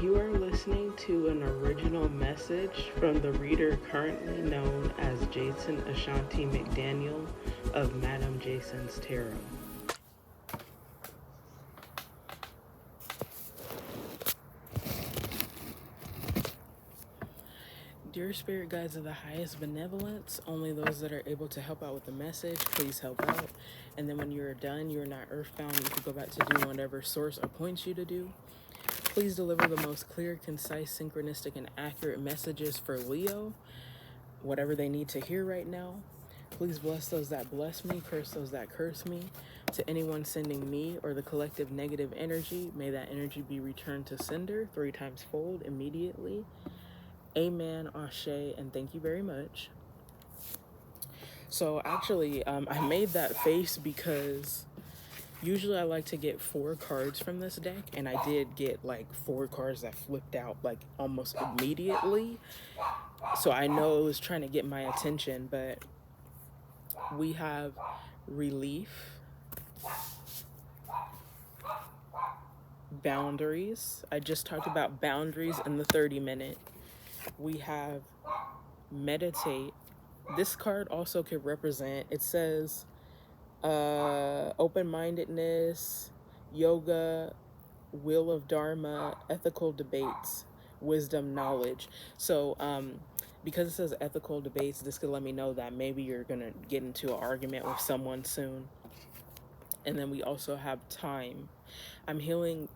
You are listening to an original message from the reader currently known as Jason Ashanti McDaniel of Madam Jason's Tarot. Dear spirit guides of the highest benevolence, only those that are able to help out with the message, please help out. And then when you're done, you're not earthbound, you can go back to do whatever source appoints you to do. Please deliver the most clear, concise, synchronistic, and accurate messages for Leo, whatever they need to hear right now. Please bless those that bless me, curse those that curse me. To anyone sending me or the collective negative energy, may that energy be returned to sender 3 times fold immediately. Amen, Ashe, and thank you very much. So actually, I made that face because usually I like to get 4 cards from this deck, and I did get like 4 cards that flipped out like almost immediately. So I know it was trying to get my attention, but we have relief, boundaries. I just talked about boundaries in the 30-minute. We have meditate. This card also could represent, it says open-mindedness, yoga, will of dharma, ethical debates, wisdom, knowledge. So because it says ethical debates, this could let me know that maybe you're gonna get into an argument with someone soon. And then we also have time. I'm hearing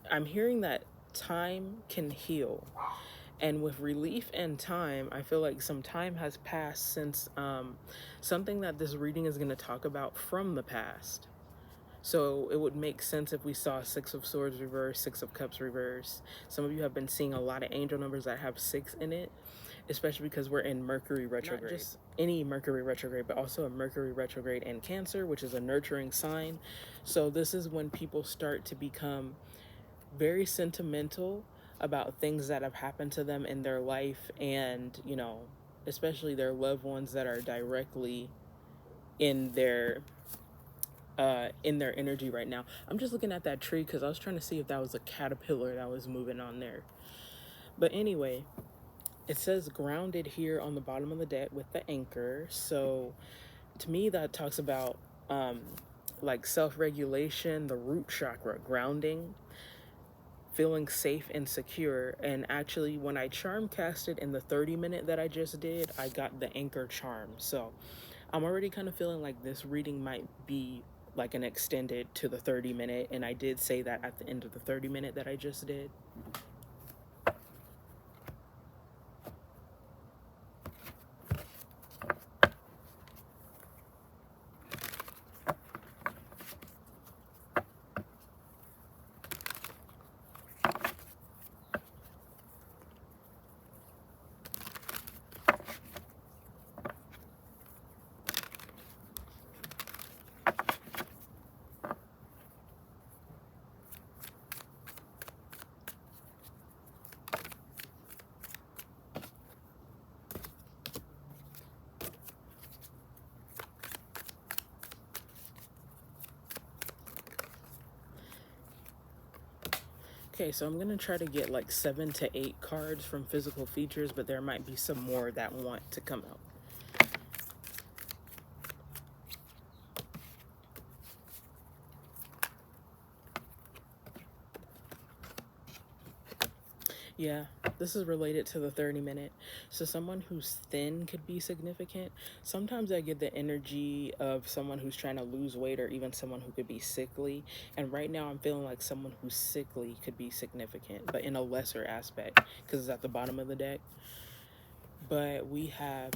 that time can heal. And with relief and time, I feel like some time has passed since something that this reading is going to talk about from the past. So it would make sense if we saw 6 of Swords reverse, 6 of Cups reverse. Some of you have been seeing a lot of angel numbers that have 6 in it, especially because we're in Mercury retrograde. Not just any Mercury retrograde, but also a Mercury retrograde in Cancer, which is a nurturing sign. So this is when people start to become very sentimental about things that have happened to them in their life, and you know, especially their loved ones that are directly in their energy right now. I'm just looking at that tree because I was trying to see if that was a caterpillar that was moving on there. But anyway, it says grounded here on the bottom of the deck with the anchor. So to me that talks about like self-regulation, the root chakra, grounding, feeling safe and secure. And actually when I charm casted in the 30-minute that I just did, I got the anchor charm. So I'm already kind of feeling like this reading might be like an extended to the 30-minute, and I did say that at the end of the 30-minute that I just did. Okay, so I'm going to try to get like 7 to 8 cards from physical features, but there might be some more that want to come out. Yeah, this is related to the 30-minute. So someone who's thin could be significant. Sometimes I get the energy of someone who's trying to lose weight, or even someone who could be sickly. And right now I'm feeling like someone who's sickly could be significant, but in a lesser aspect because it's at the bottom of the deck. But we have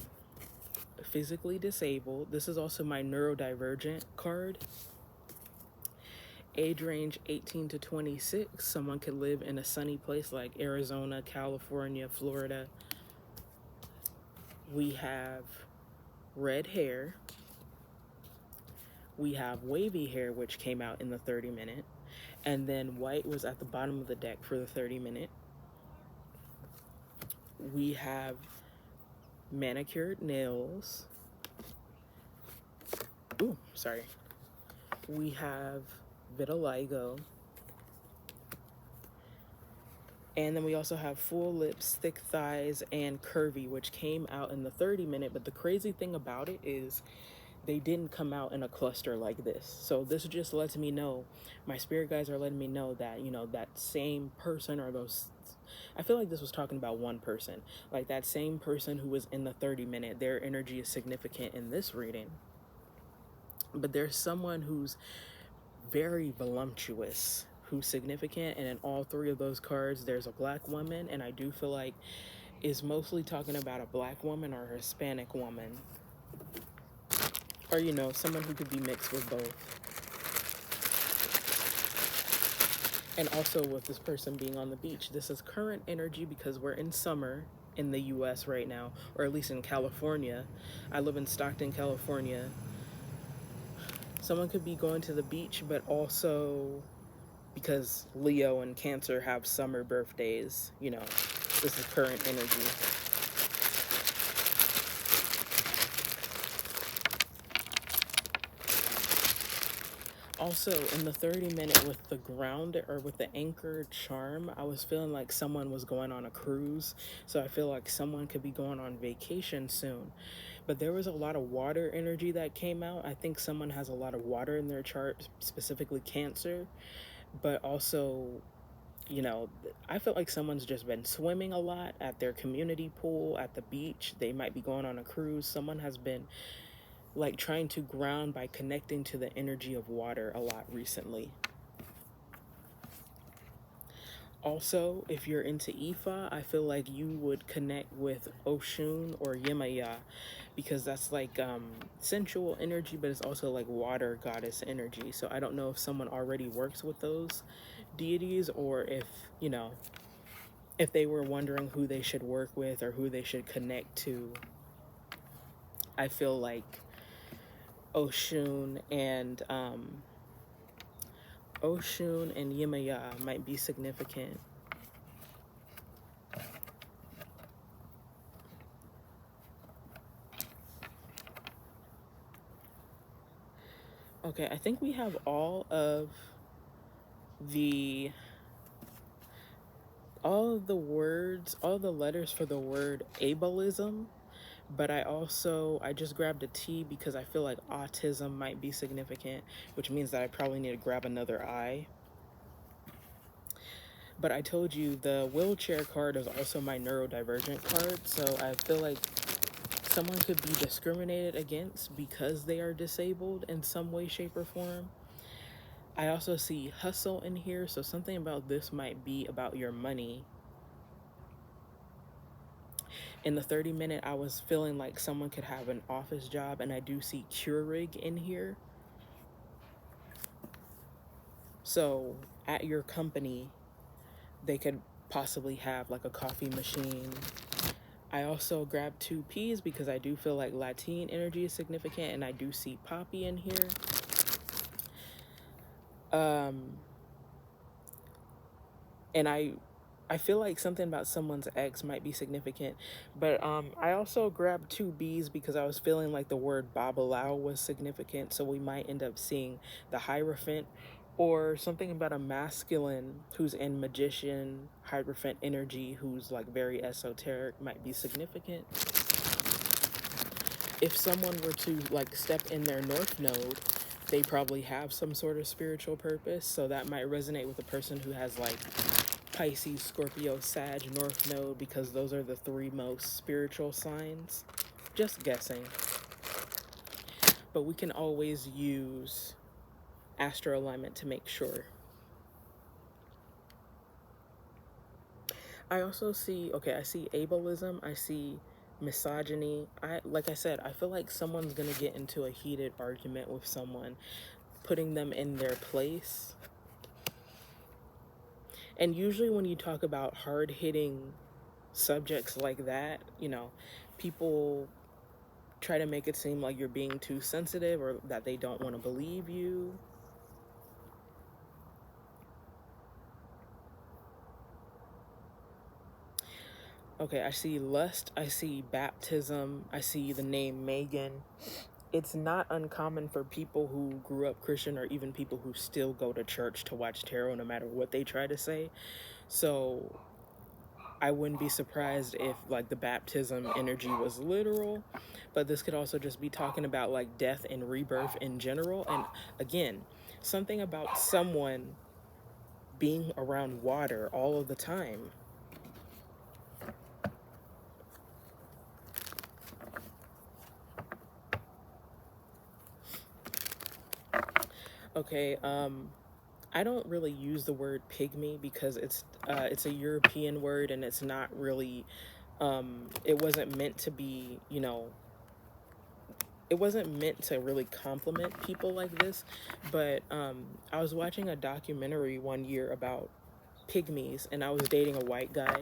physically disabled. This is also my neurodivergent card. Age range 18 to 26. Someone could live in a sunny place like Arizona, California, Florida. We have red hair. We have wavy hair, which came out in the 30-minute. And then white was at the bottom of the deck for the 30-minute. We have manicured nails. Ooh, sorry. We have vitiligo. And then we also have full lips, thick thighs, and curvy, which came out in the 30-minute. But the crazy thing about it is they didn't come out in a cluster like this. So this just lets me know, my spirit guides are letting me know that, you know, that same person, or those, I feel like this was talking about one person, like that same person who was in the 30-minute, their energy is significant in this reading. But there's someone who's very voluptuous, who's significant, and in all three of those cards there's a black woman, and I do feel like is mostly talking about a black woman or a Hispanic woman, or, you know, someone who could be mixed with both. And also with this person being on the beach, this is current energy because we're in summer in the US right now, or at least in California. I live in Stockton, California. Someone could be going to the beach, but also because Leo and Cancer have summer birthdays, you know, this is current energy. Also, in the 30-minute with the ground, or with the anchored charm, I was feeling like someone was going on a cruise. So I feel like someone could be going on vacation soon. But there was a lot of water energy that came out. I think someone has a lot of water in their chart, specifically Cancer. But also, you know, I feel like someone's just been swimming a lot at their community pool, at the beach. They might be going on a cruise. Someone has been like trying to ground by connecting to the energy of water a lot recently. Also, if you're into Ifa, I feel like you would connect with Oshun or Yemaya, because that's like sensual energy, but it's also like water goddess energy. So I don't know if someone already works with those deities, or if, you know, if they were wondering who they should work with or who they should connect to. I feel like Oshun and Yemaya might be significant. Okay, I think we have all of the words, all the letters for the word ableism, but I just grabbed a T because I feel like autism might be significant, which means that I probably need to grab another I. But I told you the wheelchair card is also my neurodivergent card, so I feel like someone could be discriminated against because they are disabled in some way, shape, or form. I also see hustle in here, so something about this might be about your money. In the 30-minute, I was feeling like someone could have an office job, and I do see Keurig in here. So at your company, they could possibly have like a coffee machine. I also grabbed 2 P's because I do feel like Latin energy is significant, and I do see Poppy in here. And I feel like something about someone's ex might be significant, but I also grabbed 2 B's because I was feeling like the word Babalao was significant, so we might end up seeing the Hierophant, or something about a masculine who's in magician, Hierophant energy, who's like very esoteric, might be significant. If someone were to like step in their North Node, they probably have some sort of spiritual purpose, so that might resonate with a person who has like Pisces, Scorpio, Sag, North Node, because those are the 3 most spiritual signs. Just guessing. But we can always use Astro Alignment to make sure. I also see, okay, I see ableism, I see misogyny. Like I said, I feel like someone's gonna get into a heated argument with someone, putting them in their place. And usually when you talk about hard-hitting subjects like that, you know, people try to make it seem like you're being too sensitive, or that they don't want to believe you. Okay, I see lust, I see baptism, I see the name Megan. It's not uncommon for people who grew up Christian, or even people who still go to church, to watch tarot no matter what they try to say. So I wouldn't be surprised if like the baptism energy was literal, but this could also just be talking about like death and rebirth in general. And again, something about someone being around water all of the time. Okay, I don't really use the word pygmy because it's a European word and it's not really it wasn't meant to be, you know, it wasn't meant to really compliment people like this, but I was watching a documentary one year about pygmies, and I was dating a white guy,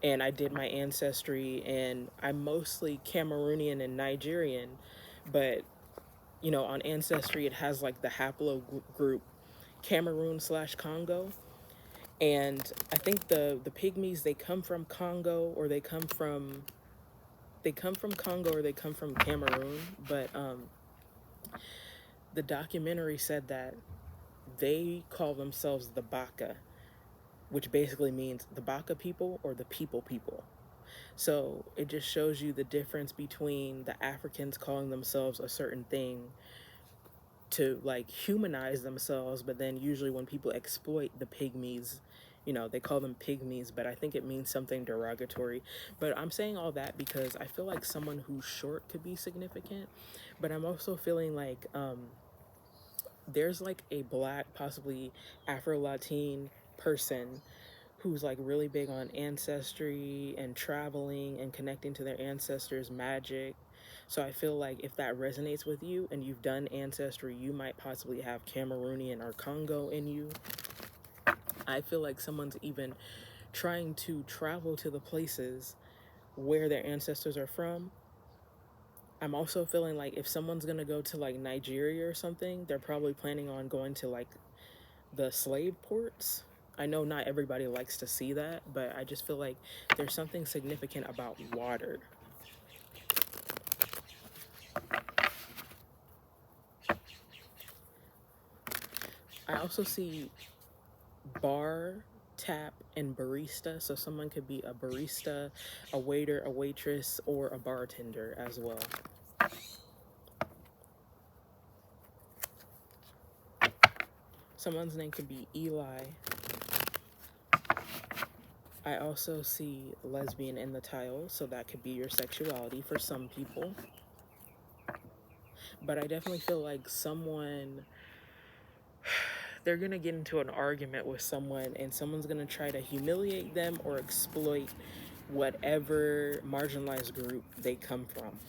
and I did my ancestry, and I'm mostly Cameroonian and Nigerian, but you know, on Ancestry, it has like the haplogroup Cameroon/Congo. And I think the pygmies, they come from Congo, or they come from Congo, or they come from Cameroon. But the documentary said that they call themselves the Baka, which basically means the Baka people or the people. So it just shows you the difference between the Africans calling themselves a certain thing to like humanize themselves, but then usually when people exploit the pygmies, you know, they call them pygmies, but I think it means something derogatory. But I'm saying all that because I feel like someone who's short could be significant, but I'm also feeling like there's like a black, possibly Afro-Latin person who's like really big on ancestry and traveling and connecting to their ancestors' magic. So I feel like if that resonates with you and you've done ancestry, you might possibly have Cameroonian or Congo in you. I feel like someone's even trying to travel to the places where their ancestors are from. I'm also feeling like if someone's gonna go to like Nigeria or something, they're probably planning on going to like the slave ports. I know not everybody likes to see that, but I just feel like there's something significant about water. I also see bar, tap, and barista. So someone could be a barista, a waiter, a waitress, or a bartender as well. Someone's name could be Eli. I also see lesbian in the tile, so that could be your sexuality for some people. But I definitely feel like someone, they're gonna get into an argument with someone and someone's gonna try to humiliate them or exploit whatever marginalized group they come from.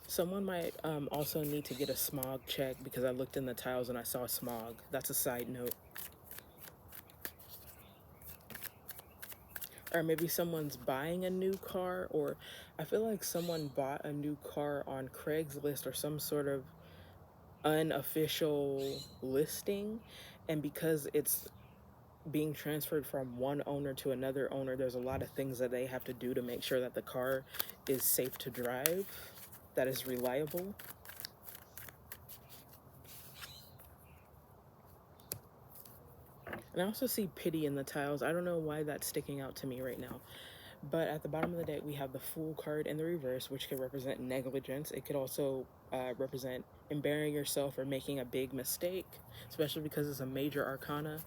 Someone might also need to get a smog check because I looked in the tiles and I saw smog. That's a side note. Or maybe someone's buying a new car, or I feel like someone bought a new car on Craigslist or some sort of unofficial listing, and because it's being transferred from one owner to another owner, there's a lot of things that they have to do to make sure that the car is safe to drive, that is reliable. And I also see pity in the tiles. I don't know why that's sticking out to me right now. But at the bottom of the deck, we have the Fool card in the reverse, which could represent negligence. It could also represent embarrassing yourself or making a big mistake, especially because it's a major arcana.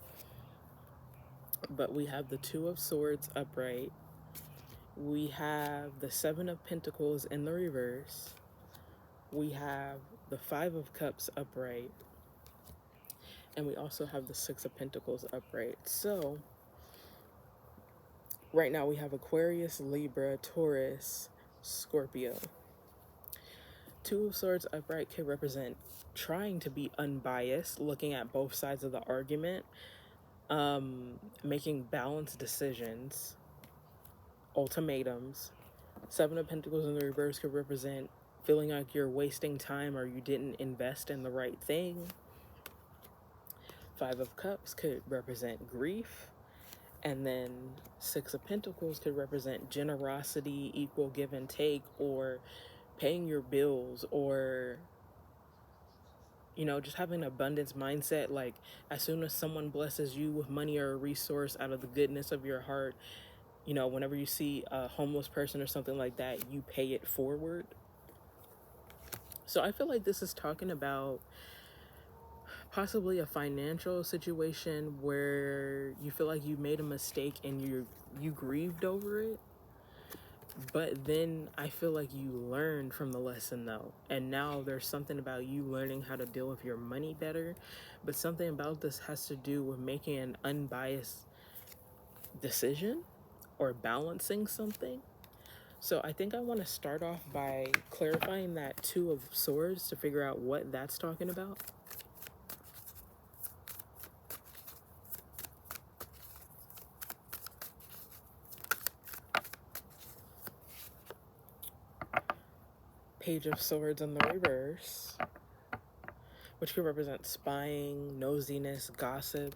But we have the Two of Swords upright. We have the Seven of Pentacles in the reverse. We have the Five of Cups upright. And we also have the Six of Pentacles upright. So right now we have Aquarius, Libra, Taurus, Scorpio. Two of Swords upright can represent trying to be unbiased, looking at both sides of the argument, making balanced decisions, ultimatums. Seven of Pentacles in the reverse could represent feeling like you're wasting time or you didn't invest in the right thing. Five of Cups could represent grief. And then Six of Pentacles could represent generosity, equal give and take, or paying your bills, or you know, just having an abundance mindset. Like, as soon as someone blesses you with money or a resource out of the goodness of your heart, you know, whenever you see a homeless person or something like that, you pay it forward. So I feel like this is talking about possibly a financial situation where you feel like you made a mistake and you grieved over it. But then I feel like you learned from the lesson though. And now there's something about you learning how to deal with your money better. But something about this has to do with making an unbiased decision or balancing something. So I think I want to start off by clarifying that Two of Swords to figure out what that's talking about. Page of Swords in the reverse, which could represent spying, nosiness, gossip.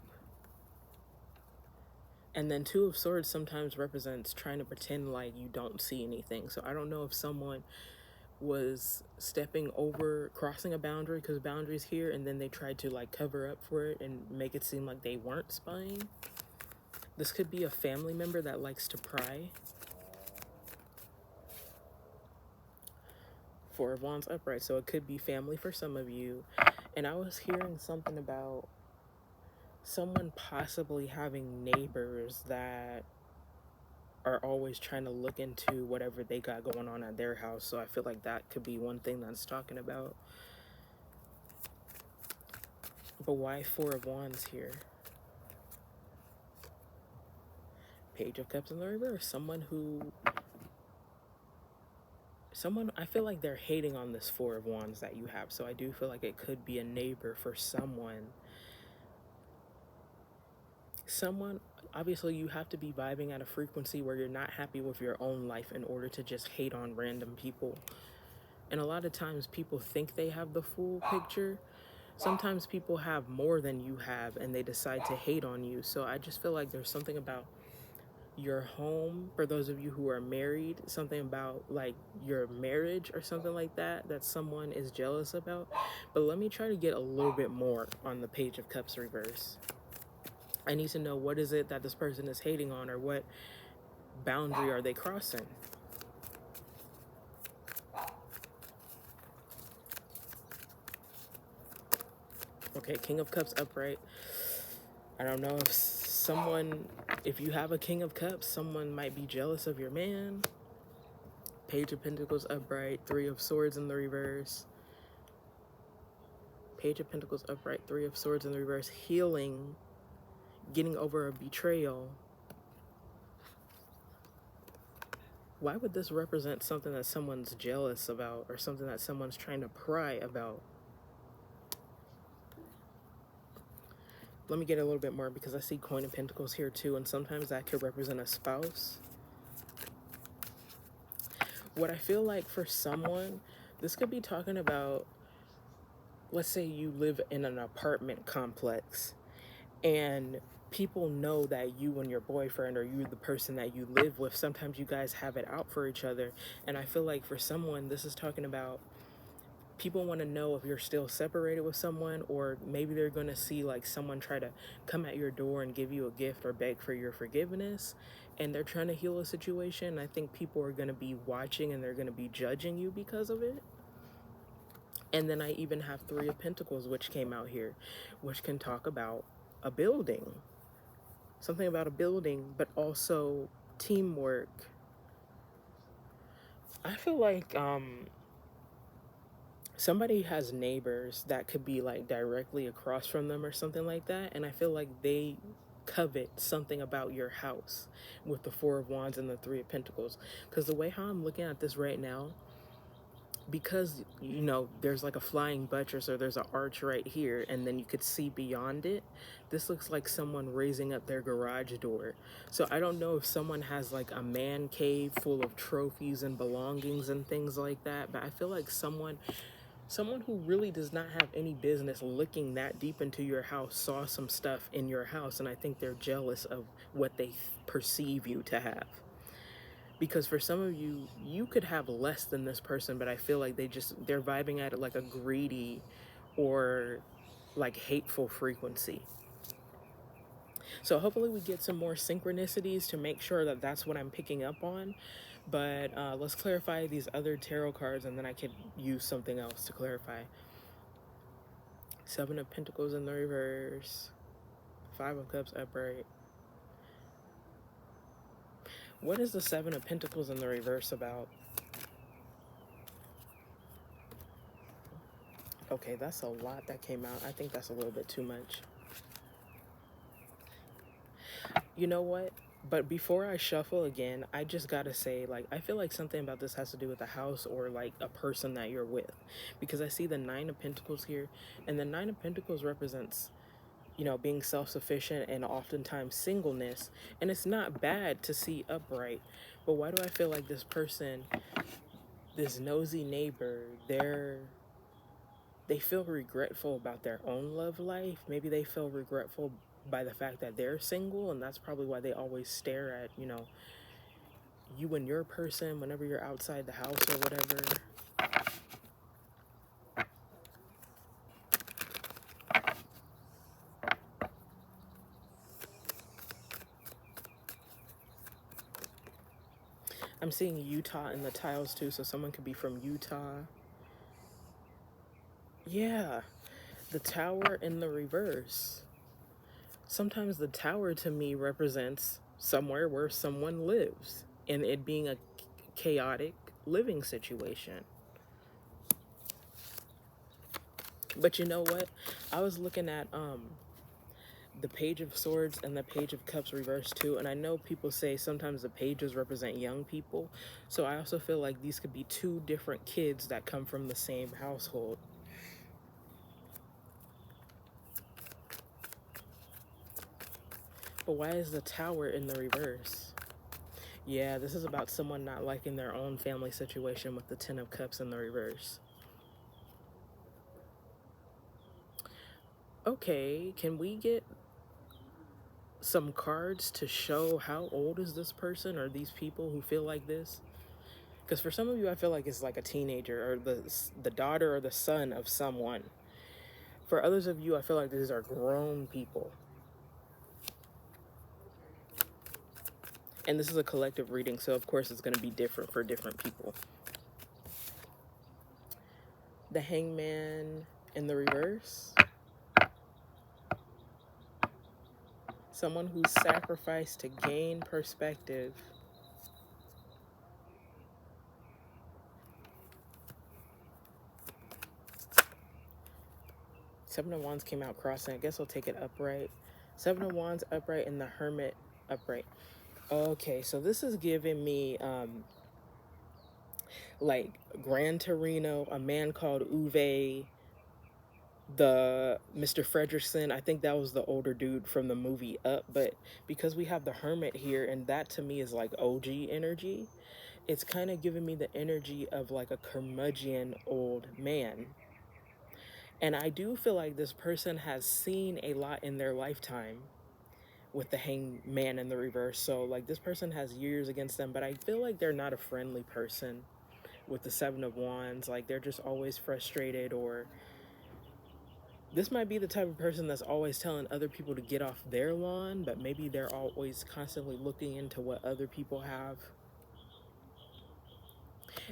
And then Two of Swords sometimes represents trying to pretend like you don't see anything. So I don't know if someone was stepping over, crossing a boundary because boundaries here, and then they tried to like cover up for it and make it seem like they weren't spying. This could be a family member that likes to pry. Four of Wands upright, so it could be family for some of you. And I was hearing something about someone possibly having neighbors that are always trying to look into whatever they got going on at their house. So I feel like that could be one thing that's talking about. But why Four of Wands here? Page of Cups in the reverse. Someone, I feel like they're hating on this Four of Wands that you have. So I do feel like it could be a neighbor for someone. Obviously you have to be vibing at a frequency where you're not happy with your own life in order to just hate on random people. And a lot of times people think they have the full picture. Sometimes people have more than you have and they decide to hate on you. So I just feel like there's something about your home, for those of you who are married, something about like your marriage or something like that that someone is jealous about. But let me try to get a little bit more on the Page of Cups reverse. I need to know, what is it that this person is hating on, or what boundary are they crossing? Okay, King of Cups upright. I don't know if you have a King of Cups, someone might be jealous of your man. Page of Pentacles upright, Three of Swords in the reverse. Page of Pentacles upright, Three of Swords in the reverse. Healing, getting over a betrayal. Why would this represent something that someone's jealous about, or something that someone's trying to pry about? Let me get a little bit more, because I see Queen of Pentacles here too, and sometimes that could represent a spouse. What I feel like for someone, this could be talking about, let's say you live in an apartment complex and people know that you and your boyfriend, or you, the person that you live with, sometimes you guys have it out for each other. And I feel like for someone, this is talking about people want to know if you're still separated with someone, or maybe they're going to see like someone try to come at your door and give you a gift or beg for your forgiveness, and they're trying to heal a situation. I think people are going to be watching and they're going to be judging you because of it. And then I even have Three of Pentacles, which came out here, which can talk about a building, something about a building, but also teamwork. I feel like somebody has neighbors that could be like directly across from them or something like that, and I feel like they covet something about your house with the Four of Wands and the Three of Pentacles. Because the way how I'm looking at this right now, because you know there's like a flying buttress, or there's an arch right here, and then you could see beyond it, this looks like someone raising up their garage door. So I don't know if someone has like a man cave full of trophies and belongings and things like that, but I feel like someone who really does not have any business looking that deep into your house saw some stuff in your house, and I think they're jealous of what they perceive you to have. Because for some of you, you could have less than this person, but I feel like they're vibing at it like a greedy or like hateful frequency. So hopefully we get some more synchronicities to make sure that that's what I'm picking up on. But let's clarify these other tarot cards, and then I could use something else to clarify. Seven of Pentacles in the reverse. Five of Cups upright. What is the Seven of Pentacles in the reverse about? Okay, that's a lot that came out. I think that's a little bit too much. You know what? But before I shuffle again, I just gotta say, like, I feel like something about this has to do with the house or like a person that you're with. Because I see the Nine of Pentacles here, and the Nine of Pentacles represents, you know, being self-sufficient and oftentimes singleness. And it's not bad to see upright. But why do I feel like this person, this nosy neighbor, they feel regretful about their own love life? Maybe they feel regretful by the fact that they're single, and that's probably why they always stare at, you know, you and your person whenever you're outside the house or whatever. I'm seeing Utah in the tiles too, so someone could be from Utah. Yeah, the Tower in the reverse. Sometimes the Tower to me represents somewhere where someone lives, and it being a chaotic living situation. But you know what? I was looking at the Page of Swords and the Page of Cups reversed too, and I know people say sometimes the pages represent young people, so I also feel like these could be two different kids that come from the same household. But why is the Tower in the reverse? Yeah, this is about someone not liking their own family situation with the Ten of Cups in the reverse. Okay, can we get some cards to show how old is this person or these people who feel like this? Because for some of you, I feel like it's like a teenager or the daughter or the son of someone. For others of you, I feel like these are grown people. And this is a collective reading, so of course it's going to be different for different people. The Hangman in the reverse. Someone who sacrificed to gain perspective. Seven of Wands came out crossing. I guess I'll take it upright. Seven of Wands upright and the Hermit upright. Okay, so this is giving me like Gran Torino, A Man Called Uwe, the Mr. Fredrickson. I think that was the older dude from the movie Up, but because we have the Hermit here, and that to me is like OG energy, it's kind of giving me the energy of like a curmudgeon old man. And I do feel like this person has seen a lot in their lifetime with the Hangman in the reverse. So like this person has years against them, but I feel like they're not a friendly person with the Seven of Wands. Like they're just always frustrated, or this might be the type of person that's always telling other people to get off their lawn, but maybe they're always constantly looking into what other people have.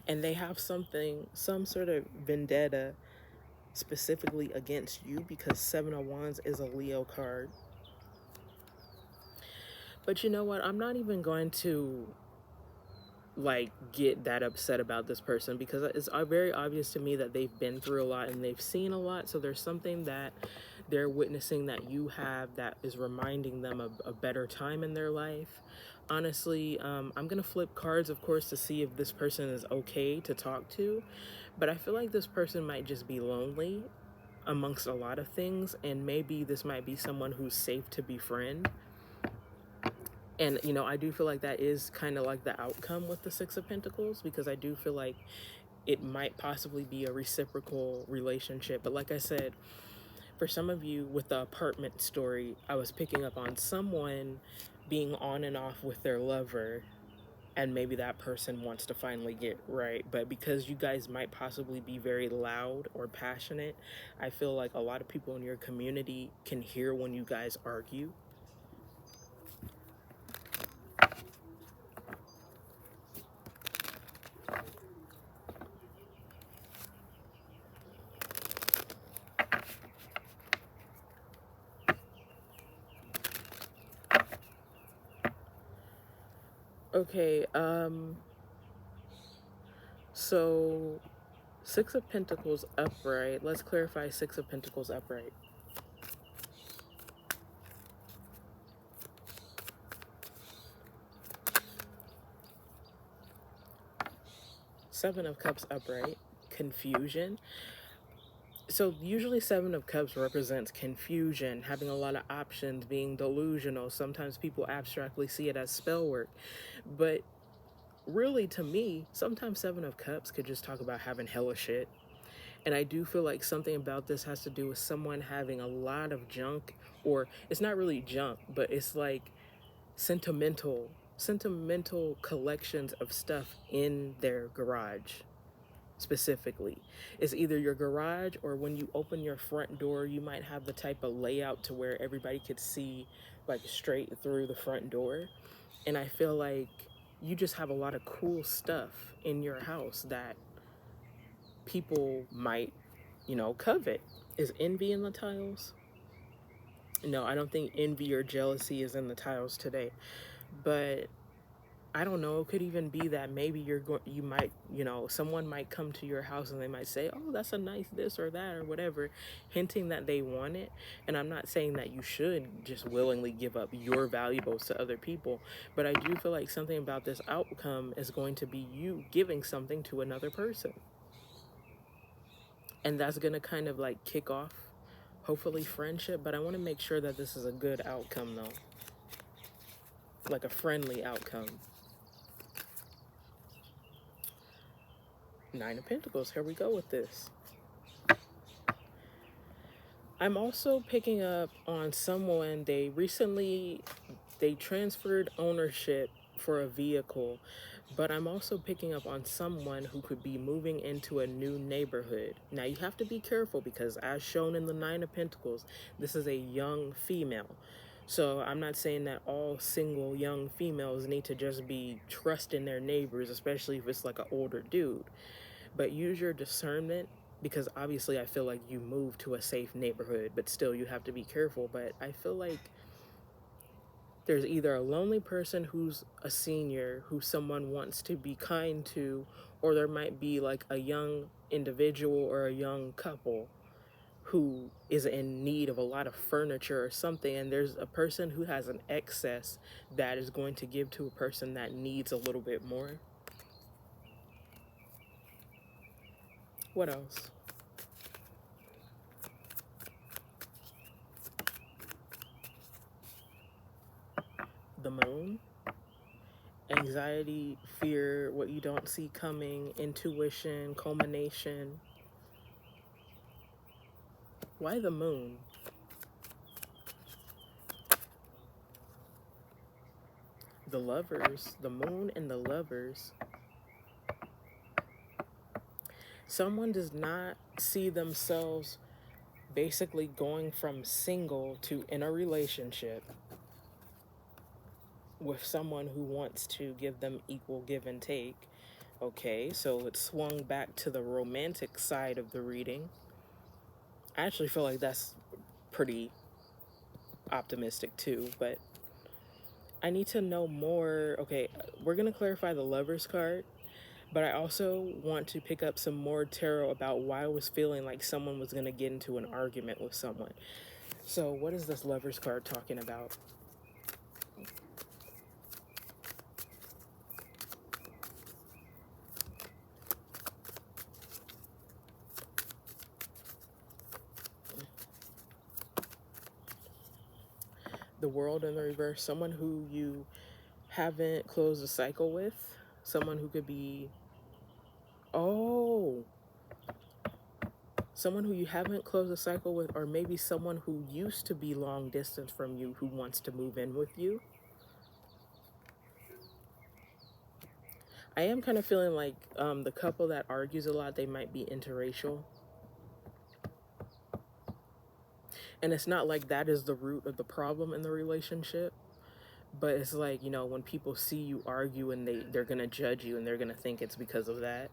And they have something, some sort of vendetta specifically against you because Seven of Wands is a Leo card. But you know what? I'm not even going to like get that upset about this person because it's very obvious to me that they've been through a lot and they've seen a lot. So there's something that they're witnessing that you have that is reminding them of a better time in their life. Honestly, I'm gonna flip cards, of course, to see if this person is okay to talk to, but I feel like this person might just be lonely amongst a lot of things, and maybe this might be someone who's safe to befriend. And, you know, I do feel like that is kind of like the outcome with the Six of Pentacles, because I do feel like it might possibly be a reciprocal relationship. But like I said, for some of you with the apartment story, I was picking up on someone being on and off with their lover and maybe that person wants to finally get right. But because you guys might possibly be very loud or passionate, I feel like a lot of people in your community can hear when you guys argue. Okay, so Six of Pentacles upright. Let's clarify Six of Pentacles upright. Seven of Cups upright. Confusion. So usually Seven of Cups represents confusion, having a lot of options, being delusional. Sometimes people abstractly see it as spell work. But really, to me, sometimes Seven of Cups could just talk about having hella shit. And I do feel like something about this has to do with someone having a lot of junk, or it's not really junk, but it's like sentimental collections of stuff in their garage. Specifically, it's either your garage, or when you open your front door, you might have the type of layout to where everybody could see like straight through the front door. And I feel like you just have a lot of cool stuff in your house that people might, covet. Is envy in the tiles? No, I don't think envy or jealousy is in the tiles today. But I don't know, it could even be that maybe you might, someone might come to your house and they might say, oh, that's a nice this or that or whatever, hinting that they want it. And I'm not saying that you should just willingly give up your valuables to other people, but I do feel like something about this outcome is going to be you giving something to another person. And that's going to kind of like kick off, hopefully, friendship. But I want to make sure that this is a good outcome, though. Like a friendly outcome. Nine of Pentacles. Here we go with this. I'm also picking up on someone, they transferred ownership for a vehicle, but I'm also picking up on someone who could be moving into a new neighborhood. Now you have to be careful because as shown in the Nine of Pentacles, this is a young female. So I'm not saying that all single young females need to just be trusting their neighbors, especially if it's like an older dude. But use your discernment, because obviously I feel like you move to a safe neighborhood, but still you have to be careful. But I feel like there's either a lonely person who's a senior who someone wants to be kind to, or there might be like a young individual or a young couple who is in need of a lot of furniture or something, and there's a person who has an excess that is going to give to a person that needs a little bit more. What else? The Moon. Anxiety, fear, what you don't see coming, intuition, culmination. Why the Moon? The Lovers, the Moon and the Lovers. Someone does not see themselves basically going from single to in a relationship with someone who wants to give them equal give and take. Okay, so it swung back to the romantic side of the reading. I actually feel like that's pretty optimistic too, but I need to know more. Okay, we're going to clarify the Lovers card, but I also want to pick up some more tarot about why I was feeling like someone was going to get into an argument with someone. So what is this Lovers card talking about? The World in the reverse. Someone who you haven't closed a cycle with. Someone who could be... Oh... Someone who you haven't closed a cycle with, or maybe someone who used to be long distance from you who wants to move in with you. I am kind of feeling like the couple that argues a lot, they might be interracial. And it's not like that is the root of the problem in the relationship. But it's like, you know, when people see you argue and they're going to judge you and they're going to think it's because of that.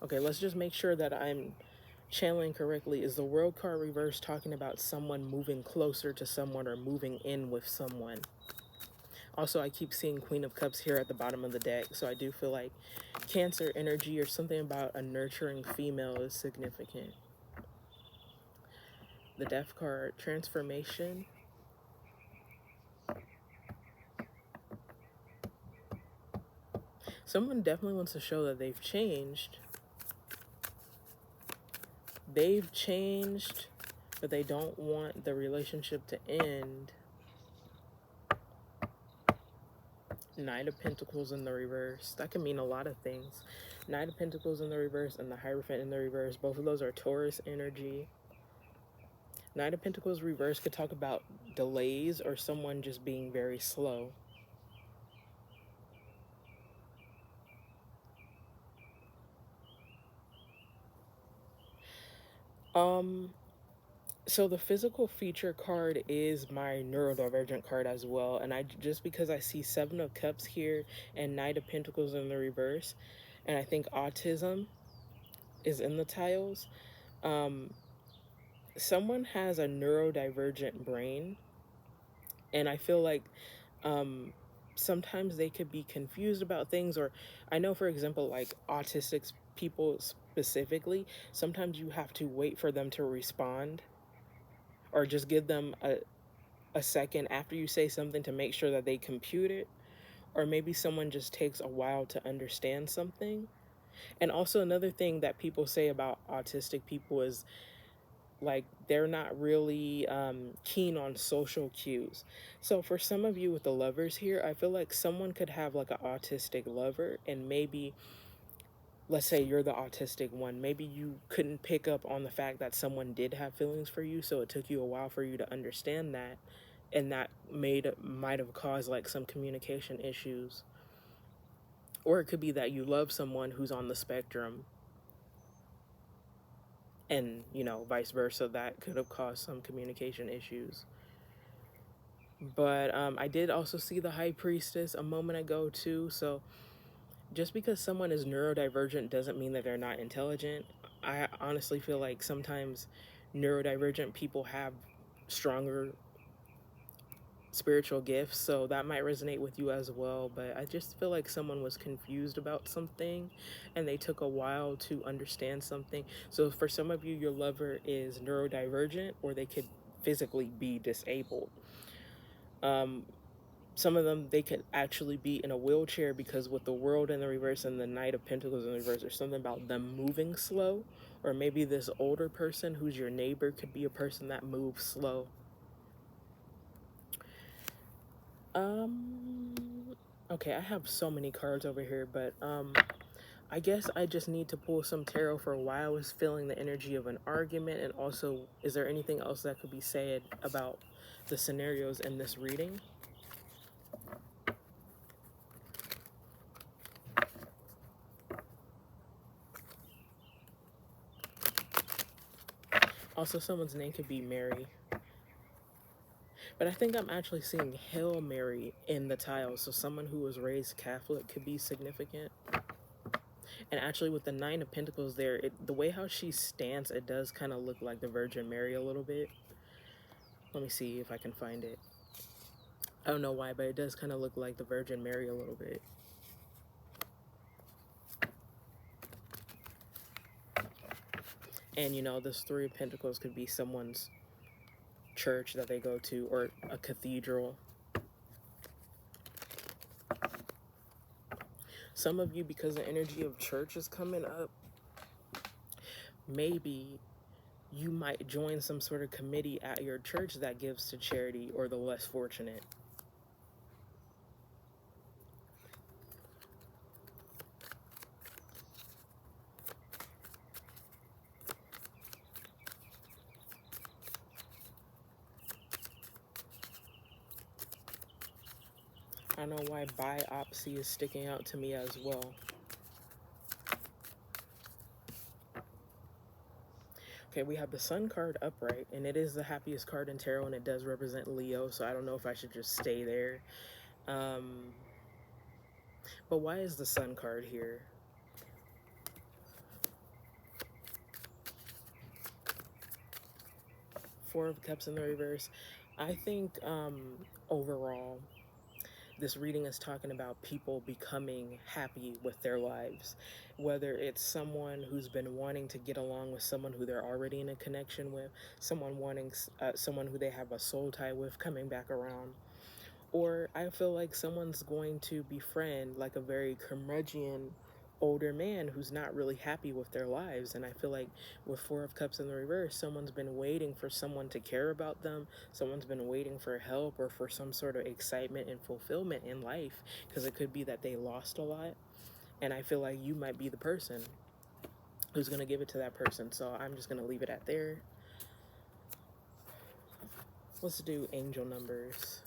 Okay, let's just make sure that I'm channeling correctly. Is the World card reverse talking about someone moving closer to someone or moving in with someone? Also, I keep seeing Queen of Cups here at the bottom of the deck, so I do feel like Cancer energy or something about a nurturing female is significant. The Death card, transformation. Someone definitely wants to show that they've changed. They've changed, but they don't want the relationship to end. Knight of Pentacles in the reverse. That can mean a lot of things. Knight of Pentacles in the reverse and the Hierophant in the reverse. Both of those are Taurus energy. Knight of Pentacles reverse could talk about delays or someone just being very slow. So the physical feature card is my neurodivergent card as well. And just because I see Seven of Cups here and Knight of Pentacles in the reverse, and I think autism is in the tiles, someone has a neurodivergent brain. And I feel like sometimes they could be confused about things, or I know, for example, like autistic people specifically, sometimes you have to wait for them to respond or just give them a second after you say something to make sure that they compute it, or maybe someone just takes a while to understand something. And also another thing that people say about autistic people is like they're not really keen on social cues. So for some of you with the lovers here, I feel like someone could have like an autistic lover, and maybe, let's say you're the autistic one, maybe you couldn't pick up on the fact that someone did have feelings for you, so it took you a while for you to understand that, and that might have caused like some communication issues. Or it could be that you love someone who's on the spectrum, and you know, vice versa, that could have caused some communication issues. But I did also see the High Priestess a moment ago too, so just because someone is neurodivergent doesn't mean that they're not intelligent. I honestly feel like sometimes neurodivergent people have stronger spiritual gifts, so that might resonate with you as well. But I just feel like someone was confused about something and they took a while to understand something. So for some of you, your lover is neurodivergent, or they could physically be disabled. Some of them, they could actually be in a wheelchair, because with the World in the reverse and the Knight of Pentacles in the reverse, there's something about them moving slow. Or maybe this older person who's your neighbor could be a person that moves slow. Okay, I have so many cards over here, but I guess I just need to pull some tarot for why I was feeling the energy of an argument, and also, is there anything else that could be said about the scenarios in this reading? Also, someone's name could be Mary. But I think I'm actually seeing Hail Mary in the tiles, so someone who was raised Catholic could be significant. And actually with the Nine of Pentacles there, the way how she stands, it does kind of look like the Virgin Mary a little bit. Let me see if I can find it. I don't know why, but it does kind of look like the Virgin Mary a little bit. And you know, this Three of Pentacles could be someone's church that they go to, or a cathedral. Some of you, because the energy of church is coming up, maybe you might join some sort of committee at your church that gives to charity or the less fortunate. I don't know why biopsy is sticking out to me as well. Okay, we have the Sun card upright, and it is the happiest card in tarot, and it does represent Leo, so I don't know if I should just stay there. But why is the Sun card here? Four of Cups in the reverse. I think overall, this reading is talking about people becoming happy with their lives. Whether it's someone who's been wanting to get along with someone who they're already in a connection with, someone wanting someone who they have a soul tie with coming back around. Or I feel like someone's going to befriend like a very curmudgeon older man who's not really happy with their lives. And I feel like with Four of Cups in the reverse, someone's been waiting for someone to care about them. Someone's been waiting for help or for some sort of excitement and fulfillment in life, because it could be that they lost a lot. And I feel like you might be the person who's going to give it to that person. So I'm just going to leave it at there. Let's do angel numbers.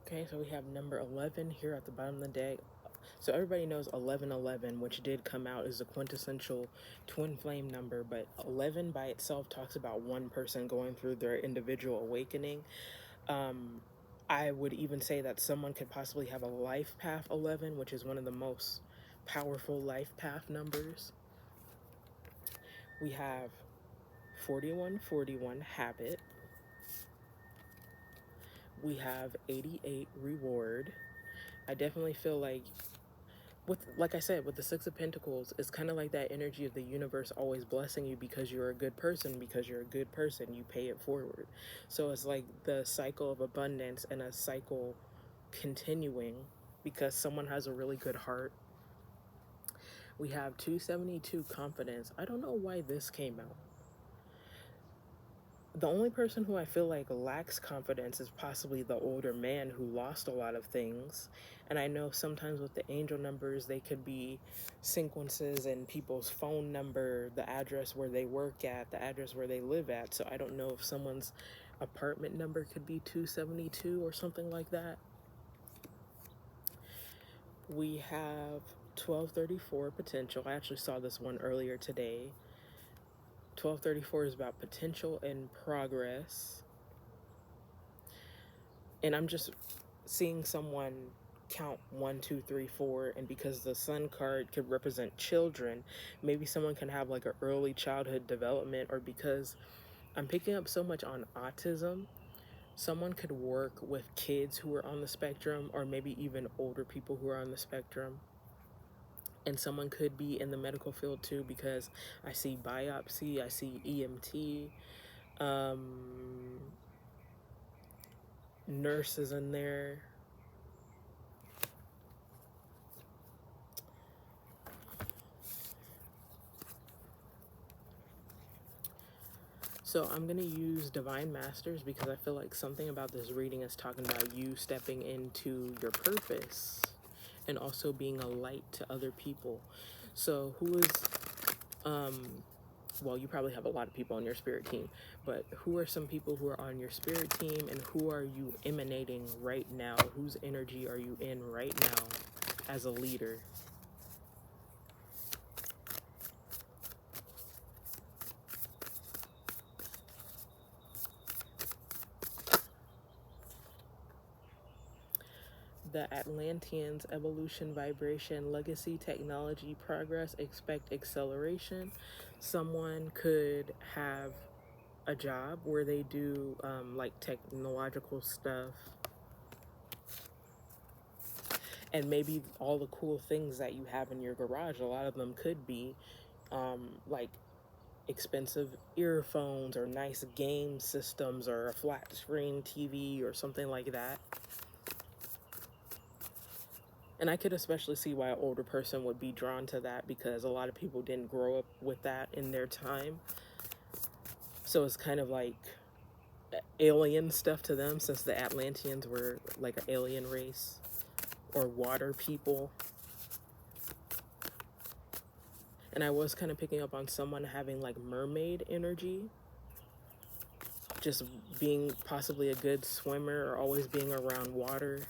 Okay, so we have number 11 here at the bottom of the deck. So everybody knows 1111, which did come out, is a quintessential twin flame number, but 11 by itself talks about one person going through their individual awakening. I would even say that someone could possibly have a life path 11, which is one of the most powerful life path numbers. We have 4141 habit. We have 88 reward. I definitely feel like, like I said, with the Six of Pentacles, it's kind of like that energy of the universe always blessing you because you're a good person. Because you're a good person, you pay it forward. So it's like the cycle of abundance and a cycle continuing because someone has a really good heart. We have 272 confidence. I don't know why this came out. The only person who I feel like lacks confidence is possibly the older man who lost a lot of things. And I know sometimes with the angel numbers, they could be sequences in people's phone number, the address where they work at, the address where they live at. So I don't know if someone's apartment number could be 272 or something like that. We have 1234 potential. I actually saw this one earlier today. 1234 is about potential and progress. And I'm just seeing someone count 1, 2, 3, 4, and because the Sun card could represent children, maybe someone can have like an early childhood development, or because I'm picking up so much on autism, someone could work with kids who are on the spectrum, or maybe even older people who are on the spectrum. And someone could be in the medical field too, because I see biopsy, I see EMT, nurses in there. So I'm going to use Divine Masters because I feel like something about this reading is talking about you stepping into your purpose and also being a light to other people. So who is, well, you probably have a lot of people on your spirit team, but who are some people who are on your spirit team, and who are you emanating right now? Whose energy are you in right now as a leader? The Atlanteans, evolution, vibration, legacy, technology, progress, expect acceleration. Someone could have a job where they do like technological stuff, and maybe all the cool things that you have in your garage, a lot of them could be like expensive earphones or nice game systems or a flat screen TV or something like that. And I could especially see why an older person would be drawn to that, because a lot of people didn't grow up with that in their time. So it's kind of like alien stuff to them, since the Atlanteans were like an alien race, or water people. And I was kind of picking up on someone having like mermaid energy, just being possibly a good swimmer or always being around water.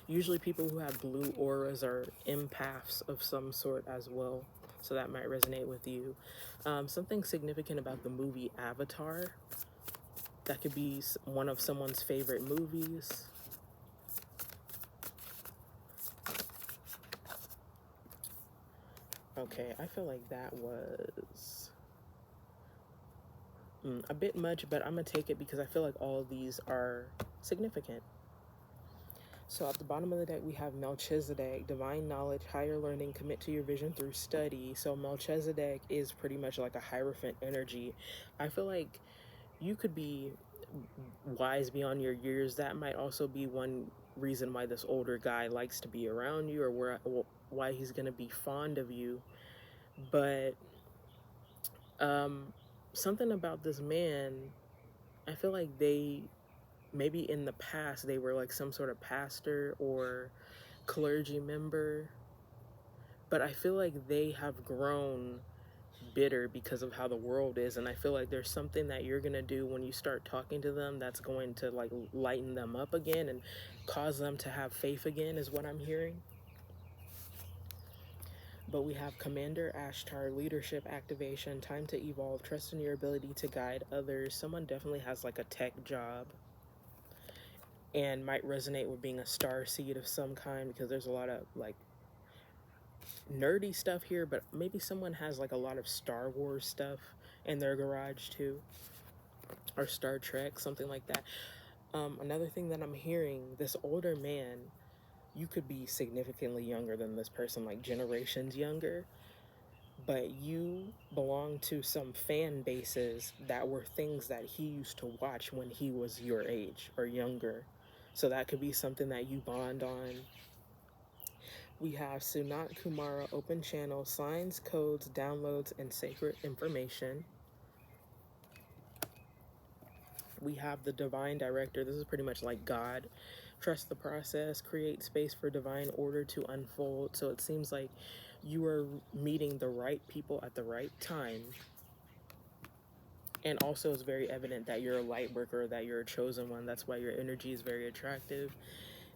Usually people who have blue auras are empaths of some sort as well, so that might resonate with you. Something significant about the movie Avatar. That could be one of someone's favorite movies. Okay, I feel like that was a bit much, but I'm gonna take it because I feel like all of these are significant. So at the bottom of the deck, we have Melchizedek, divine knowledge, higher learning, commit to your vision through study. So Melchizedek is pretty much like a Hierophant energy. I feel like you could be wise beyond your years. That might also be one reason why this older guy likes to be around you, or why he's going to be fond of you. But something about this man, I feel like maybe in the past they were like some sort of pastor or clergy member, but I feel like they have grown bitter because of how the world is, and I feel like there's something that you're gonna do when you start talking to them that's going to like lighten them up again and cause them to have faith again, is what I'm hearing. But we have Commander Ashtar, leadership, activation, time to evolve, trust in your ability to guide others. Someone definitely has like a tech job and might resonate with being a star seed of some kind, because there's a lot of like nerdy stuff here, but maybe someone has like a lot of Star Wars stuff in their garage too, or Star Trek, something like that. Another thing that I'm hearing, this older man, you could be significantly younger than this person, like generations younger, but you belong to some fan bases that were things that he used to watch when he was your age or younger. So that could be something that you bond on. We have Sunat Kumara, open channel, signs, codes, downloads, and sacred information. We have the divine director. This is pretty much like God. Trust the process, create space for divine order to unfold. So it seems like you are meeting the right people at the right time. And also it's very evident that you're a light worker, that you're a chosen one. That's why your energy is very attractive.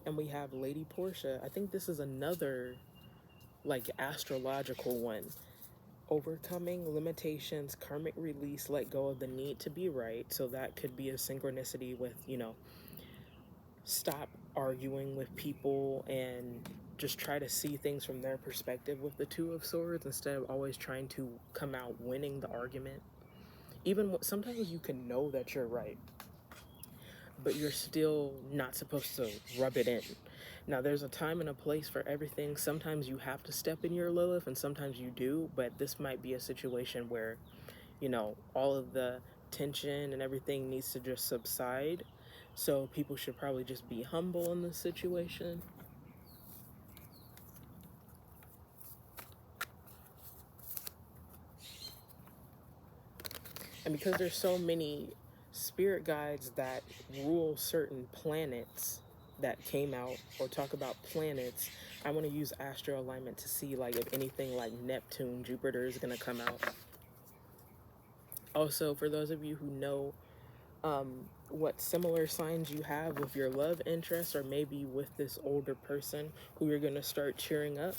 And we have Lady Portia. I think this is another like astrological one. Overcoming limitations, karmic release, let go of the need to be right. So that could be a synchronicity with, stop arguing with people and just try to see things from their perspective with the Two of Swords, instead of always trying to come out winning the argument. Even sometimes you can know that you're right, but you're still not supposed to rub it in. Now, there's a time and a place for everything. Sometimes you have to step in your Lilith, and sometimes you do, but this might be a situation where, all of the tension and everything needs to just subside. So people should probably just be humble in this situation. And because there's so many spirit guides that rule certain planets that came out, or talk about planets, I want to use Astro Alignment to see like if anything like Neptune, Jupiter is going to come out. Also, for those of you who know what similar signs you have with your love interest, or maybe with this older person who you're going to start cheering up,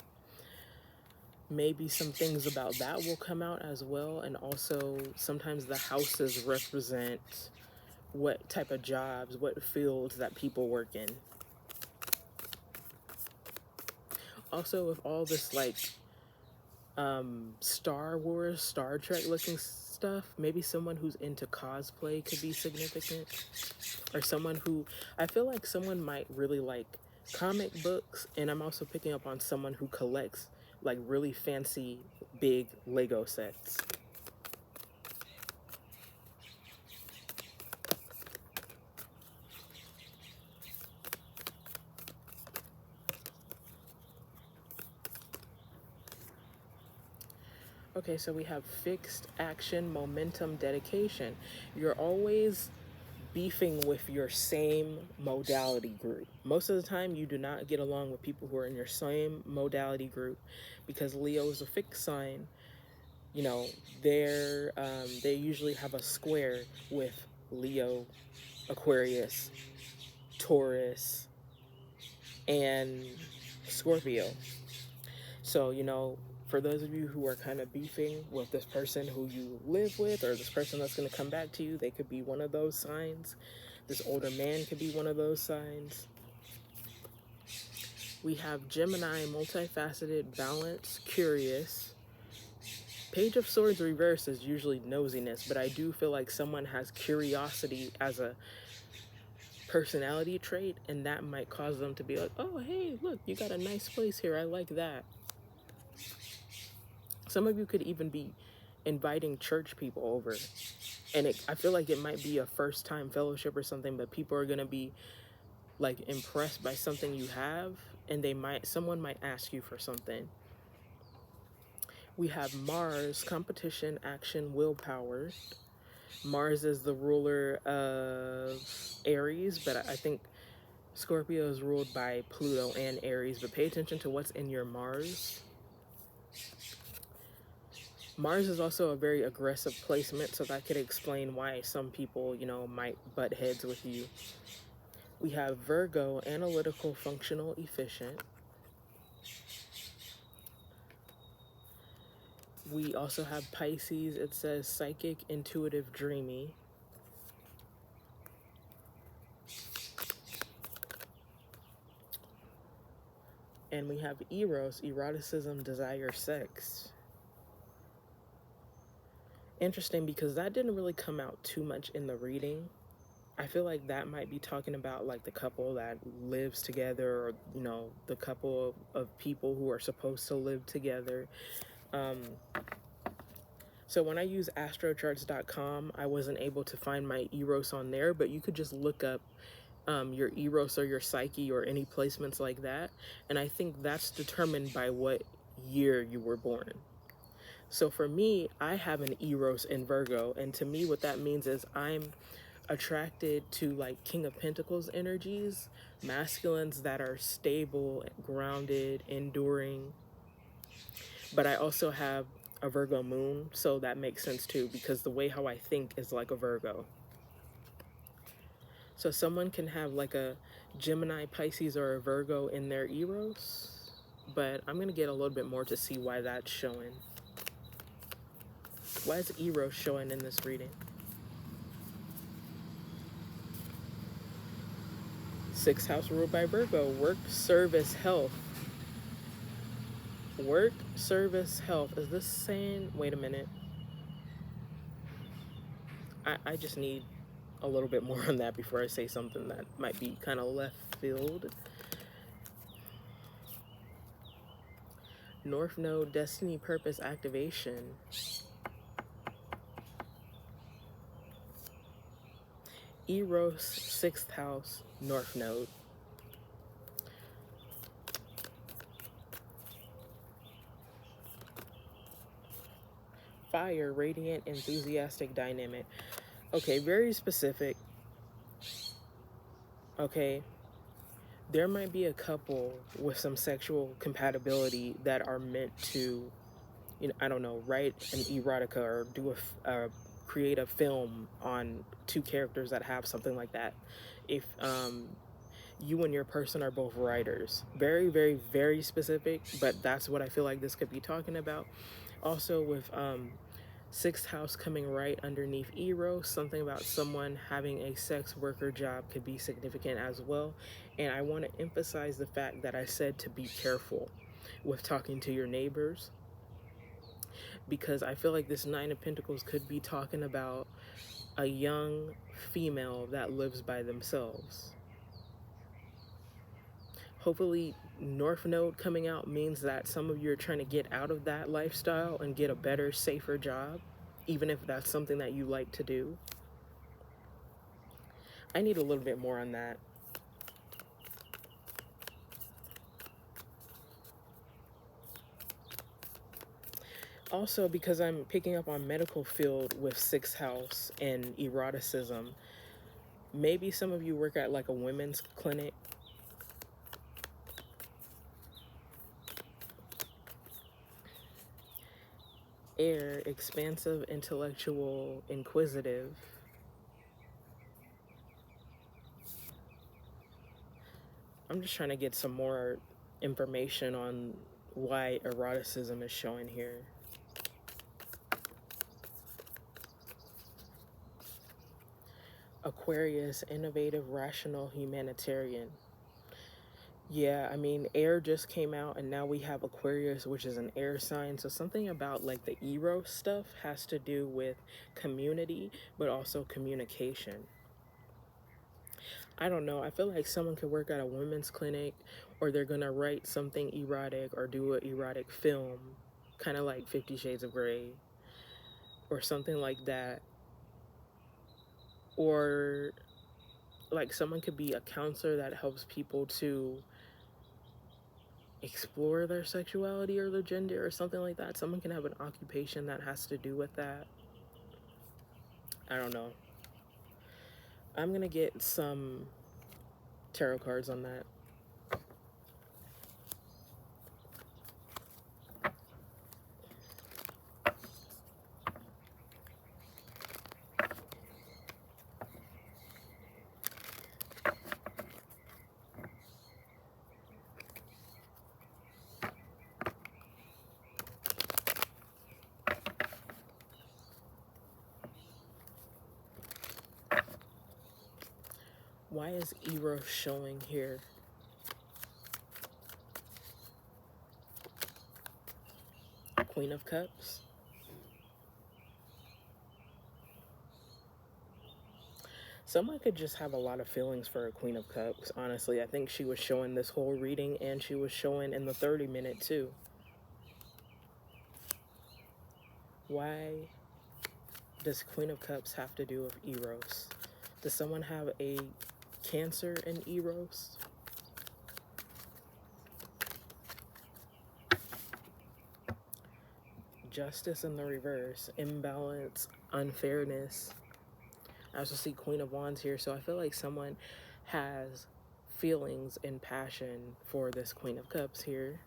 maybe some things about that will come out as well. And also sometimes the houses represent what type of jobs, what fields that people work in. Also, with all this like Star Wars, Star Trek looking stuff. Maybe someone who's into cosplay could be significant. Or someone who, I feel like someone might really like comic books, and I'm also picking up on someone who collects like really fancy big Lego sets. Okay, so we have fixed action, momentum, dedication. You're always beefing with your same modality group. Most of the time, you do not get along with people who are in your same modality group, because Leo is a fixed sign. You know, they usually have a square with Leo, Aquarius, Taurus, and Scorpio. So, you know, for those of you who are kind of beefing with this person who you live with, or this person that's going to come back to you, they could be one of those signs. This older man could be one of those signs. We have Gemini, multifaceted, balanced, curious. Page of Swords reverse is usually nosiness, but I do feel like someone has curiosity as a personality trait, and that might cause them to be like, oh, hey, look, you got a nice place here. I like that. Some of you could even be inviting church people over. And I feel like it might be a first time fellowship or something, but people are going to be like impressed by something you have, and someone might ask you for something. We have Mars, competition, action, willpower. Mars is the ruler of Aries, but I think Scorpio is ruled by Pluto and Aries, but pay attention to what's in your Mars. Mars is also a very aggressive placement, so that could explain why some people, you know, might butt heads with you. We have Virgo, analytical, functional, efficient. We also have Pisces. It says psychic, intuitive, dreamy. And we have Eros, eroticism, desire, sex. Interesting, because that didn't really come out too much in the reading. I feel like that might be talking about like the couple that lives together, or, you know, the couple of people who are supposed to live together. So when I use astrocharts.com, I wasn't able to find my Eros on there, but you could just look up your Eros or your Psyche or any placements like that. And I think that's determined by what year you were born. So for me, I have an Eros in Virgo, and to me what that means is I'm attracted to like King of Pentacles energies, masculines that are stable, grounded, enduring. But I also have a Virgo moon, so that makes sense too, because the way how I think is like a Virgo. So someone can have like a Gemini, Pisces, or a Virgo in their Eros, but I'm going to get a little bit more to see why that's showing. Why is Eros showing in this reading? Sixth house ruled by Virgo. Work, service, health. Work, service, health. Is this saying, wait a minute. I just need a little bit more on that before I say something that might be kind of left field. North Node, destiny, purpose, activation. Eros, sixth house, North Node. Fire, radiant, enthusiastic, dynamic. Okay, very specific. Okay, there might be a couple with some sexual compatibility that are meant to, you know, I don't know, write an erotica or create a film on two characters that have something like that. If you and your person are both writers, very, very, very specific, but that's what I feel like this could be talking about. Also with sixth house coming right underneath Eros, something about someone having a sex worker job could be significant as well. And I want to emphasize the fact that I said to be careful with talking to your neighbors. because I feel like this Nine of Pentacles could be talking about a young female that lives by themselves. Hopefully, North Node coming out means that some of you are trying to get out of that lifestyle and get a better, safer job, even if that's something that you like to do. I need a little bit more on that. Also, because I'm picking up on medical field with 6th house and eroticism, maybe some of you work at like a women's clinic. Air, expansive, intellectual, inquisitive. I'm just trying to get some more information on why eroticism is showing here. Aquarius, innovative, rational, humanitarian. Yeah, I mean, air just came out, and now we have Aquarius, which is an air sign. So something about like the Eros stuff has to do with community, but also communication. I don't know. I feel like someone could work at a women's clinic, or they're gonna write something erotic or do an erotic film, kind of like 50 Shades of Grey, or something like that. Or like someone could be a counselor that helps people to explore their sexuality or their gender or something like that. Someone can have an occupation that has to do with that. I don't know. I'm gonna get some tarot cards on that. Why is Eros showing here? Queen of Cups. Someone could just have a lot of feelings for a Queen of Cups, honestly. I think she was showing this whole reading, and she was showing in the 30-minute too. Why does Queen of Cups have to do with Eros? Does someone have a Cancer in Eros? Justice in the reverse, imbalance, unfairness. I also see Queen of Wands here, so I feel like someone has feelings and passion for this Queen of Cups here.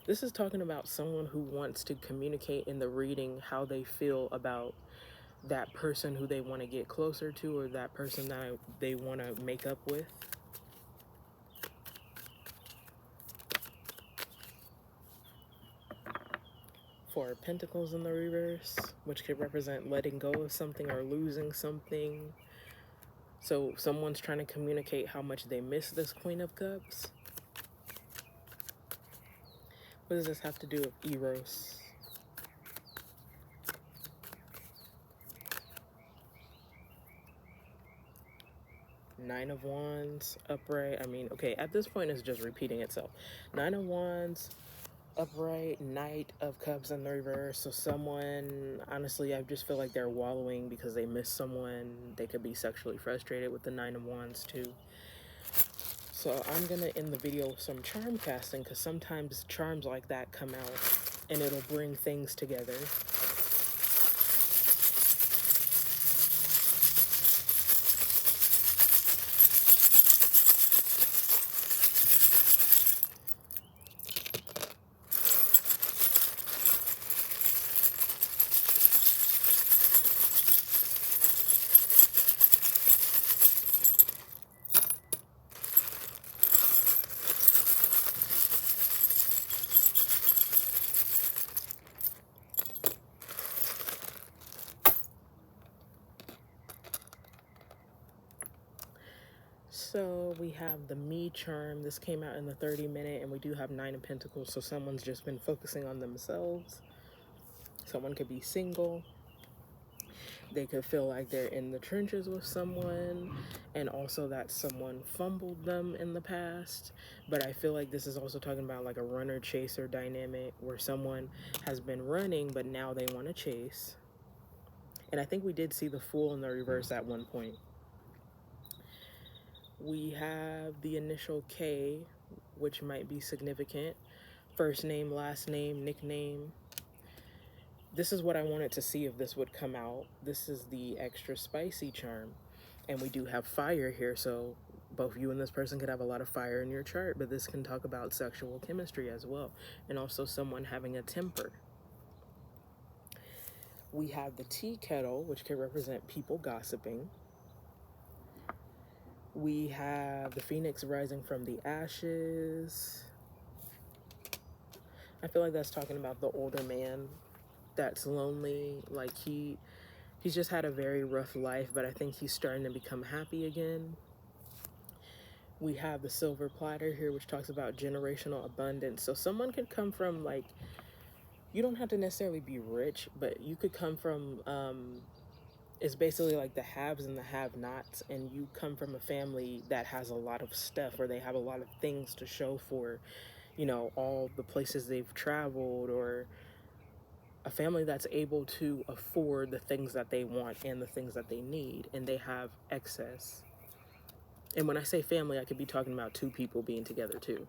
This is talking about someone who wants to communicate in the reading how they feel about that person who they want to get closer to, or that person that they want to make up with. Four of Pentacles in the reverse, which could represent letting go of something or losing something. So someone's trying to communicate how much they miss this Queen of Cups. What does this have to do with Eros? Nine of Wands, upright. I mean, okay, at this point it's just repeating itself. Nine of Wands, upright, Knight of Cups in the reverse. So someone, honestly, I just feel like they're wallowing because they miss someone. They could be sexually frustrated with the Nine of Wands too. So I'm gonna end the video with some charm casting, because sometimes charms like that come out and it'll bring things together. So we have the Me charm. This came out in the 30-minute, and we do have 9 of Pentacles. So someone's just been focusing on themselves. Someone could be single. They could feel like they're in the trenches with someone, and also that someone fumbled them in the past. But I feel like this is also talking about like a runner-chaser dynamic, where someone has been running, but now they want to chase. And I think we did see the Fool in the reverse at one point. We have the initial K, which might be significant. First name, last name, nickname. This is what I wanted to see if this would come out. This is the extra spicy charm. And we do have fire here, so both you and this person could have a lot of fire in your chart, but this can talk about sexual chemistry as well, and also someone having a temper. We have the tea kettle, which can represent people gossiping. We have the phoenix rising from the ashes. I feel like that's talking about the older man that's lonely. Like he's just had a very rough life, but I think he's starting to become happy again. We have the silver platter here, which talks about generational abundance. So someone could come from, like, you don't have to necessarily be rich, but you could come from, it's basically like the haves and the have-nots, and you come from a family that has a lot of stuff, or they have a lot of things to show for, you know, all the places they've traveled, or a family that's able to afford the things that they want and the things that they need, and they have excess. And when I say family, I could be talking about 2 people being together too.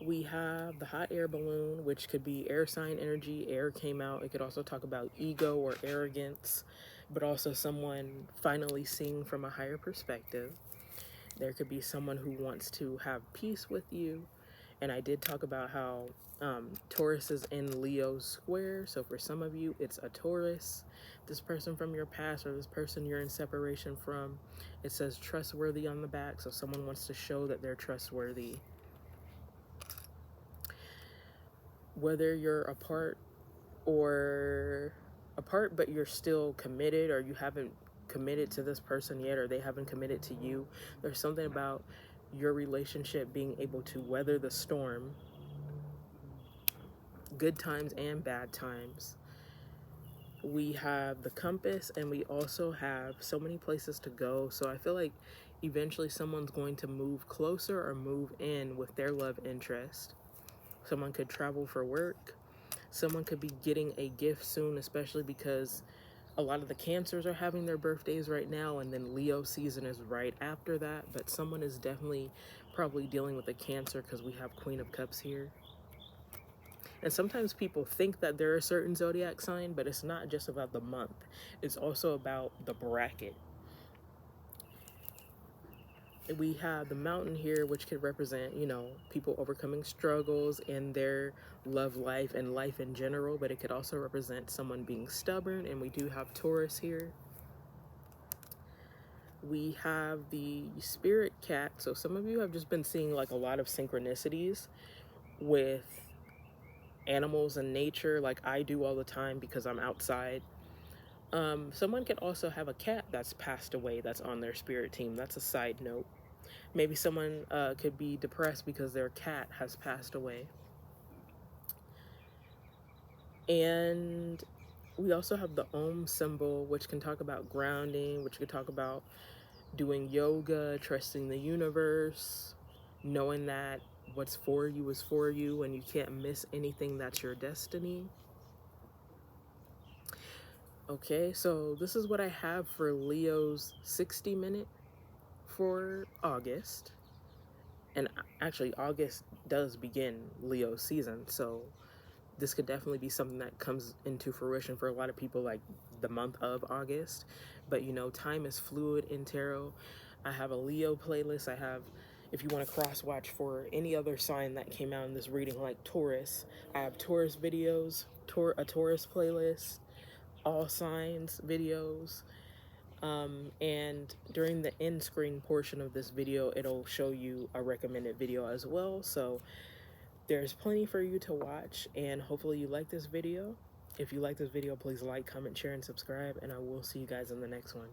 We have the hot air balloon, which could be air sign energy. Air came out. It could also talk about ego or arrogance, but also someone finally seeing from a higher perspective. There could be someone who wants to have peace with you. And I did talk about how Taurus is in Leo's square. So for some of you, it's a Taurus. This person from your past, or this person you're in separation from. It says trustworthy on the back. So someone wants to show that they're trustworthy. Whether you're apart but you're still committed, or you haven't committed to this person yet, or they haven't committed to you, there's something about your relationship being able to weather the storm, good times and bad times. We have the compass, and we also have so many places to go. So I feel like eventually someone's going to move closer or move in with their love interest. Someone could travel for work. Someone could be getting a gift soon, especially because a lot of the Cancers are having their birthdays right now, and then Leo season is right after that. But someone is definitely probably dealing with a Cancer, because we have Queen of Cups here. And sometimes people think that they're a certain zodiac sign, but it's not just about the month. It's also about the bracket. We have the mountain here, which could represent, you know, people overcoming struggles in their love life and life in general, but it could also represent someone being stubborn. And we do have Taurus here. We have the spirit cat. So some of you have just been seeing like a lot of synchronicities with animals and nature, like I do all the time because I'm outside. Someone could also have a cat that's passed away that's on their spirit team. That's a side note. Maybe someone could be depressed because their cat has passed away. And we also have the Om symbol, which can talk about grounding, which could talk about doing yoga, trusting the universe, knowing that what's for you is for you, and you can't miss anything that's your destiny. Okay, so this is what I have for Leo's 60-minute for August. And actually, August does begin Leo season, so this could definitely be something that comes into fruition for a lot of people, like the month of August. But you know, time is fluid in tarot. I have a Leo playlist. I have, if you want to cross watch for any other sign that came out in this reading, like Taurus, I have Taurus videos, a Taurus playlist, all signs videos. And during the end screen portion of this video, it'll show you a recommended video as well. So there's plenty for you to watch, and hopefully you like this video. If you like this video, please like, comment, share, and subscribe, and I will see you guys in the next one.